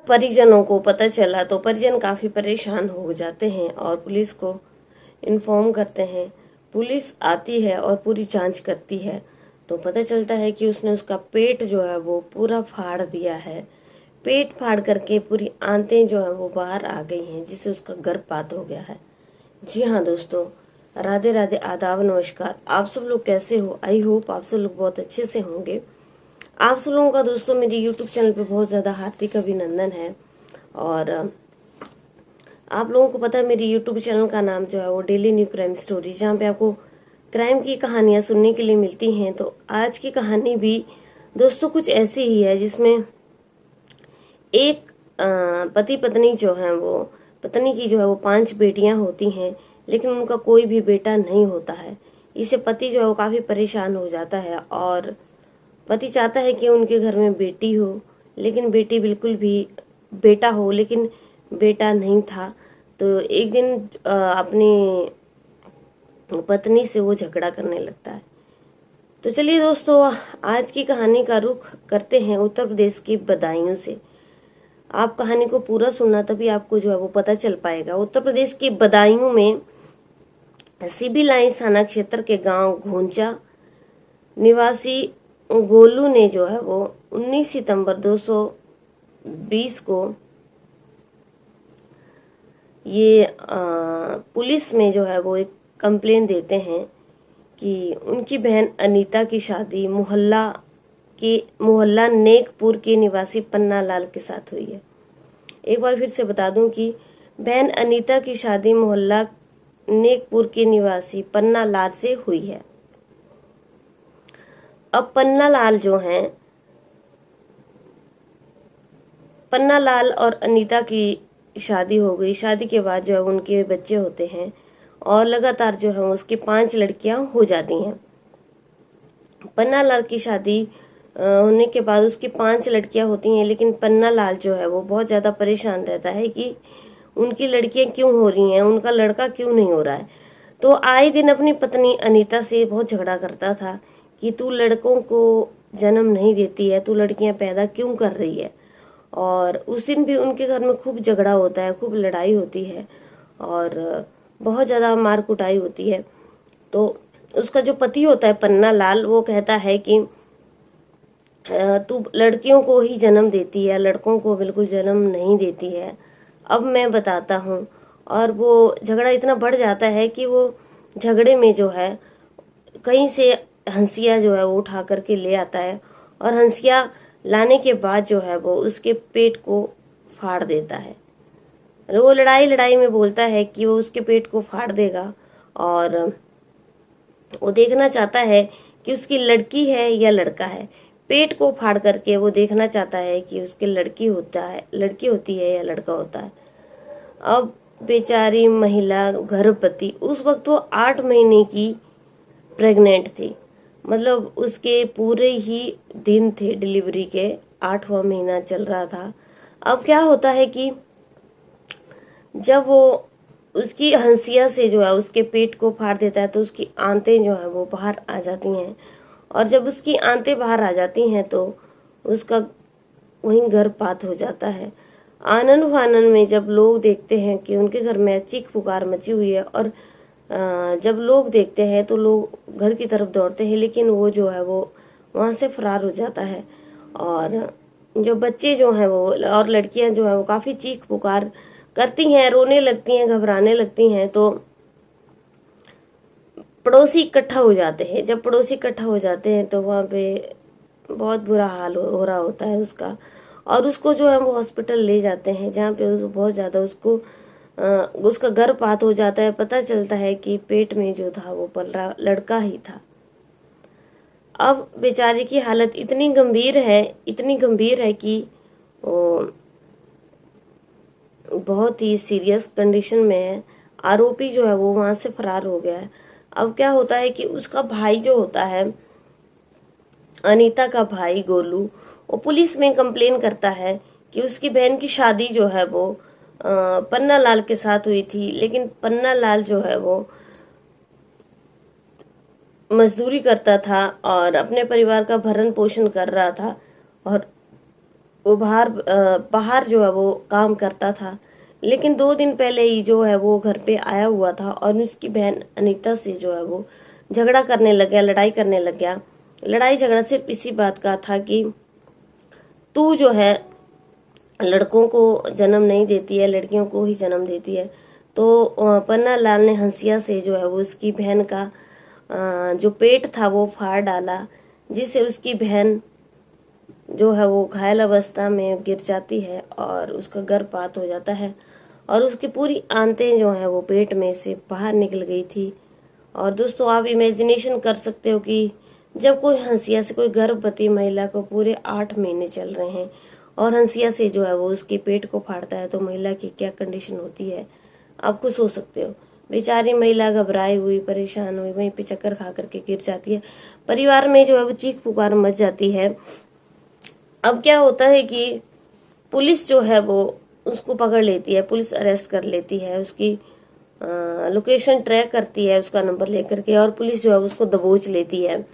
परिजनों को पता चला तो परिजन काफ़ी परेशान हो जाते हैं और पुलिस को इन्फॉर्म करते हैं। पुलिस आती है और पूरी जांच करती है तो पता चलता है कि उसने उसका पेट जो है वो पूरा फाड़ दिया है। पेट फाड़ करके पूरी आंतें जो है वो बाहर आ गई हैं, जिससे उसका गर्भपात हो गया है। जी हाँ दोस्तों, राधे राधे, आदाब, नमस्कार। आप सब लोग कैसे हो? आई होप आप सब लोग बहुत अच्छे से होंगे। आप सब लोगों का दोस्तों मेरे यूट्यूब चैनल पे बहुत ज़्यादा हार्दिक अभिनंदन है। और आप लोगों को पता है मेरी यूट्यूब चैनल का नाम जो है वो डेली न्यू क्राइम स्टोरी, जहाँ पे आपको क्राइम की कहानियाँ सुनने के लिए मिलती हैं। तो आज की कहानी भी दोस्तों कुछ ऐसी ही है, जिसमें एक पति पत्नी जो है वो, पत्नी की जो है वो 5 बेटियां होती हैं, लेकिन उनका कोई भी बेटा नहीं होता है। इससे पति जो है वो काफ़ी परेशान हो जाता है और पति चाहता है कि उनके घर में बेटी हो, लेकिन बेटी बिल्कुल भी, बेटा हो लेकिन बेटा नहीं था। तो एक दिन अपनी पत्नी से वो झगड़ा करने लगता है। तो चलिए दोस्तों, आज की कहानी का रुख करते हैं उत्तर प्रदेश के बदायूं से। आप कहानी को पूरा सुनना, तभी आपको जो है वो पता चल पाएगा। उत्तर प्रदेश के बदायूं में सिविल लाइंस थाना क्षेत्र के गांव घोंचा निवासी गोलू ने जो है वो 19 सितंबर 2020 को ये पुलिस में जो है वो एक कंप्लेन देते हैं कि उनकी बहन अनीता की शादी मोहल्ला नेकपुर के निवासी पन्ना लाल के साथ हुई है। एक बार फिर से बता दूं कि बहन अनीता की शादी मोहल्ला नेकपुर के निवासी पन्ना लाल से हुई है। अब पन्ना लाल और अनीता की शादी हो गई। शादी के बाद जो है उनके बच्चे होते हैं और लगातार जो है उसकी 5 लड़कियां हो जाती हैं। पन्ना लाल की शादी होने के बाद उसकी 5 लड़कियां होती हैं, लेकिन पन्ना लाल जो है वो बहुत ज़्यादा परेशान रहता है कि उनकी लड़कियां क्यों हो रही हैं, उनका लड़का क्यों नहीं हो रहा है। तो आए दिन अपनी पत्नी अनीता से बहुत झगड़ा करता था कि तू लड़कों को जन्म नहीं देती है, तू लड़कियां पैदा क्यों कर रही है। और उस दिन भी उनके घर में खूब झगड़ा होता है, खूब लड़ाई होती है और बहुत ज़्यादा मार कुटाई होती है। तो उसका जो पति होता है पन्ना लाल, वो कहता है कि तू लड़कियों को ही जन्म देती है, लड़कों को बिल्कुल जन्म नहीं देती है, अब मैं बताता हूँ। और वो झगड़ा इतना बढ़ जाता है कि वो झगड़े में जो है कहीं से हंसिया जो है वो उठा करके ले आता है और हंसिया लाने के बाद जो है वो उसके पेट को फाड़ देता है। वो लड़ाई में बोलता है कि वो उसके पेट को फाड़ देगा और वो देखना चाहता है कि उसकी लड़की है या लड़का है। पेट को फाड़ करके वो देखना चाहता है कि उसकी लड़की होती है या लड़का होता है। अब बेचारी महिला गर्भवती, उस वक्त वो 8 महीने की प्रेग्नेंट थी। मतलब उसके पूरे ही दिन थे डिलीवरी के, 8वां महीना चल रहा था। अब क्या होता है कि जब वो उसकी हंसिया से जो है उसके पेट को फाड़ देता है तो उसकी आंतें जो है वो बाहर आ जाती हैं। और जब उसकी आंतें बाहर आ जाती हैं तो उसका वहीं गर्भपात हो जाता है। आनन फानन में जब लोग देखते हैं कि उनके घर में चीख पुकार मची हुई है और जब लोग देखते हैं तो लोग घर की तरफ दौड़ते हैं, लेकिन वो जो है वो वहाँ से फरार हो जाता है। और जो बच्चे जो हैं वो और लड़कियां जो हैं वो काफ़ी चीख पुकार करती हैं, रोने लगती हैं, घबराने लगती हैं। तो पड़ोसी इकट्ठा हो जाते हैं। जब पड़ोसी इकट्ठा हो जाते हैं तो वहाँ पे बहुत बुरा हाल हो रहा होता है उसका, और उसको जो है वो हॉस्पिटल ले जाते हैं, जहाँ पे बहुत ज़्यादा उसका गर्भपात हो जाता है। पता चलता है कि पेट में जो था वो पल रहा लड़का ही था। अब बेचारे की हालत इतनी गंभीर है कि वो बहुत ही सीरियस कंडीशन में है। आरोपी जो है वो वहाँ से फरार हो गया है। अब क्या होता है कि उसका भाई जो होता है, अनीता का भाई गोलू, वो पुलिस में कंप्लेन करता है कि उसकी बहन की शादी जो है वो पन्ना लाल के साथ हुई थी, लेकिन पन्ना लाल जो है वो मजदूरी करता था और अपने परिवार का भरण पोषण कर रहा था और वो बाहर जो है वो काम करता था, लेकिन 2 दिन पहले ही जो है वो घर पे आया हुआ था और उसकी बहन अनीता से जो है वो झगड़ा करने लग गया, लड़ाई करने लग गया। लड़ाई झगड़ा सिर्फ इसी बात का था कि तू जो है लड़कों को जन्म नहीं देती है, लड़कियों को ही जन्म देती है। तो पन्नालाल ने हंसिया से जो है वो उसकी बहन का जो पेट था वो फाड़ डाला, जिससे उसकी बहन जो है वो घायल अवस्था में गिर जाती है और उसका गर्भपात हो जाता है और उसकी पूरी आंतें जो है वो पेट में से बाहर निकल गई थी। और दोस्तों आप इमेजिनेशन कर सकते हो कि जब कोई हंसिया से, कोई गर्भवती महिला को पूरे 8 महीने चल रहे हैं और हंसिया से जो है वो उसके पेट को फाड़ता है तो महिला की क्या कंडीशन होती है, आप खुद सोच सकते हो। बेचारी महिला घबराई हुई, परेशान हुई, वहीं पे चक्कर खा करके गिर जाती है। परिवार में जो है वो चीख पुकार मच जाती है। अब क्या होता है कि पुलिस जो है वो उसको पकड़ लेती है, पुलिस अरेस्ट कर लेती है, उसकी लोकेशन ट्रैक करती है उसका नंबर लेकर के, और पुलिस जो है उसको दबोच लेती है।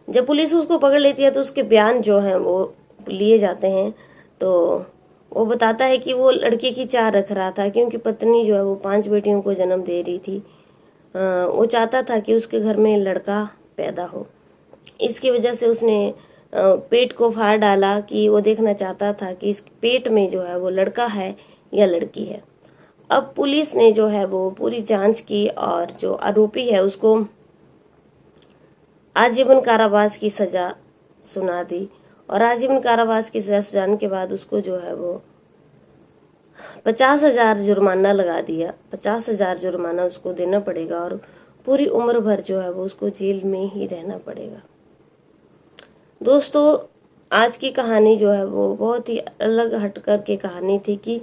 जब पुलिस उसको पकड़ लेती है तो उसके बयान जो हैं वो लिए जाते हैं। तो वो बताता है कि वो लड़के की चाह रख रहा था, क्योंकि पत्नी जो है वो 5 बेटियों को जन्म दे रही थी। वो चाहता था कि उसके घर में लड़का पैदा हो। इसकी वजह से उसने पेट को फाड़ डाला कि वो देखना चाहता था कि इस पेट में जो है वो लड़का है या लड़की है। अब पुलिस ने जो है वो पूरी जांच की और जो आरोपी है उसको आजीवन कारावास की सजा सुना दी। और आजीवन कारावास की सजा सुनाने के बाद उसको जो है वो 50,000 जुर्माना लगा दिया। 50,000 जुर्माना उसको देना पड़ेगा और पूरी उम्र भर जो है वो उसको जेल में ही रहना पड़ेगा। दोस्तों आज की कहानी जो है वो बहुत ही अलग हटकर के कहानी थी कि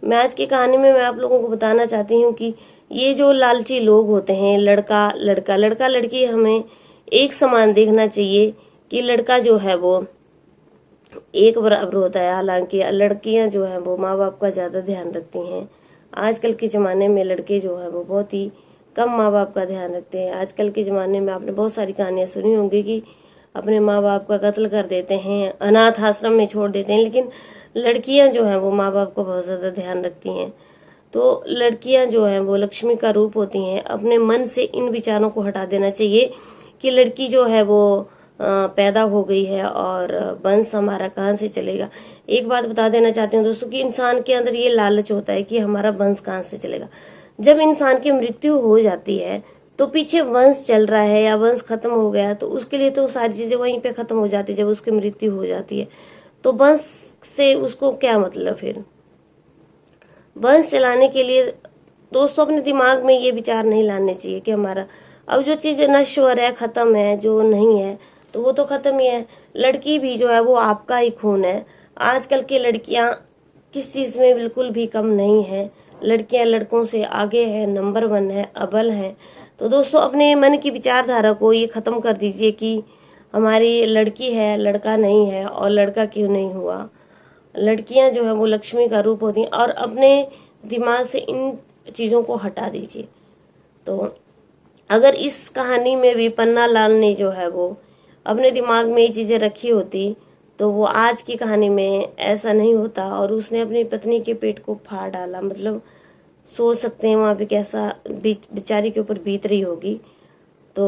मैं आज की कहानी में मैं आप लोगों को बताना चाहती हूँ कि ये जो लालची लोग होते हैं, लड़का लड़का, लड़का लड़की, हमें एक समान देखना चाहिए कि लड़का जो है वो एक बराबर होता है। हालांकि लड़कियां जो है वो माँ बाप का ज़्यादा ध्यान रखती हैं। आजकल के ज़माने में लड़के जो है वो बहुत ही कम माँ बाप का ध्यान रखते हैं। आजकल के ज़माने में आपने बहुत सारी कहानियाँ सुनी होंगी कि अपने माँ बाप का कत्ल कर देते हैं, अनाथ आश्रम में छोड़ देते हैं, लेकिन लड़कियां जो हैं वो माँ बाप का बहुत ज़्यादा ध्यान रखती हैं। तो लड़कियां जो हैं वो लक्ष्मी का रूप होती हैं। अपने मन से इन विचारों को हटा देना चाहिए कि लड़की जो है वो पैदा हो गई है और वंश हमारा कहाँ से चलेगा। एक बात बता देना चाहती हूँ दोस्तों कि इंसान के अंदर ये लालच होता है कि हमारा वंश कहाँ से चलेगा। जब इंसान की मृत्यु हो जाती है तो पीछे वंश चल रहा है या वंश खत्म हो गया तो उसके लिए तो सारी चीजें वहीं पे खत्म हो जाती है। जब उसकी मृत्यु हो जाती है तो वंश से उसको क्या मतलब। फिर वंश चलाने के लिए दोस्तों अपने दिमाग में ये विचार नहीं लाने चाहिए कि हमारा अब जो चीज नश्वर है, खत्म है, जो नहीं है तो वो तो खत्म ही है। लड़की भी जो है वो आपका ही खून है। आजकल की लड़कियां किस चीज में बिल्कुल भी कम नहीं है। लड़कियां लड़कों से आगे है, नंबर 1 है, अव्वल है। तो दोस्तों अपने मन की विचारधारा को ये खत्म कर दीजिए कि हमारी लड़की है, लड़का नहीं है, और लड़का क्यों नहीं हुआ। लड़कियां जो है वो लक्ष्मी का रूप होती हैं और अपने दिमाग से इन चीज़ों को हटा दीजिए। तो अगर इस कहानी में भी पन्नालाल ने जो है वो अपने दिमाग में ये चीज़ें रखी होती तो वो आज की कहानी में ऐसा नहीं होता और उसने अपनी पत्नी के पेट को फाड़ डाला। मतलब सोच सकते हैं वहाँ पे कैसा बेचारी के ऊपर बीत रही होगी। तो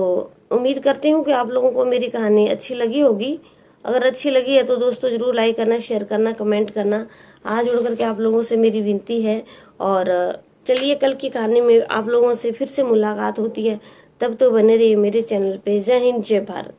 उम्मीद करती हूँ कि आप लोगों को मेरी कहानी अच्छी लगी होगी। अगर अच्छी लगी है तो दोस्तों जरूर लाइक करना, शेयर करना, कमेंट करना। हाथ जोड़ करके आप लोगों से मेरी विनती है। और चलिए कल की कहानी में आप लोगों से फिर से मुलाकात होती है। तब तो बने रहिए मेरे चैनल पे। जय हिंद, जय भारत।